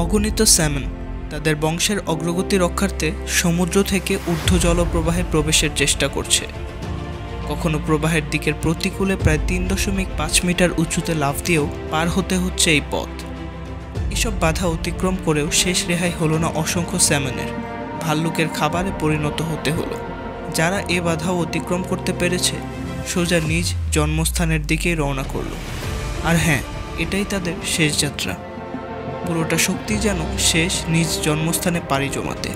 অগণিত স্যামন তাদের বংশের অগ্রগতি রক্ষার্থে সমুদ্র থেকে ঊর্ধ্ব জলপ্রবাহে প্রবেশের চেষ্টা করছে। কখনো প্রবাহের দিকের প্রতিকূলে প্রায় 3.5 মিটার উঁচুতে লাফ দিয়েও পার হতে হচ্ছে এই পথ। এসব বাধা অতিক্রম করেও শেষ রেহাই হলো না অসংখ্য স্যামনের, ভাল্লুকের খাবারে পরিণত হতে হলো। যারা এ বাধাও অতিক্রম করতে পেরেছে সোজা নিজ জন্মস্থানের দিকেই রওনা করল। আর হ্যাঁ, এটাই তাদের শেষ যাত্রা। পুরোটা শক্তি যেন শেষ নিজ জন্মস্থানে পাড়ি জমাতে।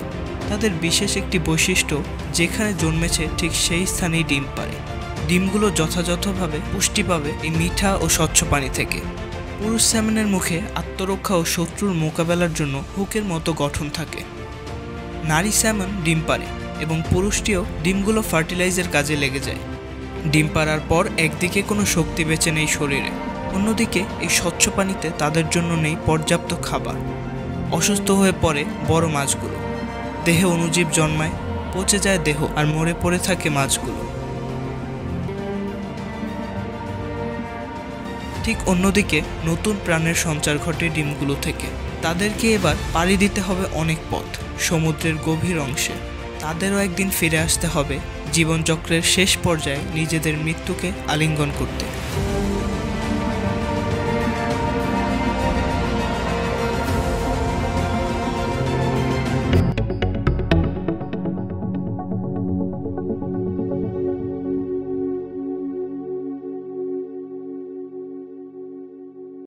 তাদের বিশেষ একটি বৈশিষ্ট্য, যেখানে জন্মেছে ঠিক সেই স্থানেই ডিম পাড়ে। ডিমগুলো যথাযথভাবে পুষ্টি পাবে এই মিঠা ও স্বচ্ছ পানি থেকে। পুরুষ স্যামনের মুখে আত্মরক্ষা ও শত্রুর মোকাবেলার জন্য হুকের মতো গঠন থাকে। নারী স্যামন ডিম পাড়ে এবং পুরুষটিও ডিমগুলো ফার্টিলাইজের কাজে লেগে যায়। ডিম পাড়ার পর একদিকে কোনো শক্তি বেঁচে নেই শরীরে, অন্যদিকে এই স্বচ্ছ পানিতে তাদের জন্য নেই পর্যাপ্ত খাবার। অসুস্থ হয়ে পড়ে বড় মাছগুলো, দেহে অণুজীব জন্মায়, পচে যায় দেহ আর মরে পড়ে থাকে মাছগুলো। ঠিক অন্যদিকে নতুন প্রাণের সঞ্চার ঘটে ডিমগুলো থেকে। তাদেরকে এবার পাড়ি দিতে হবে অনেক পথ, সমুদ্রের গভীর অংশে। তাদেরও একদিন ফিরে আসতে হবে জীবনচক্রের শেষ পর্যায়ে নিজেদের মৃত্যুকে আলিঙ্গন করতে।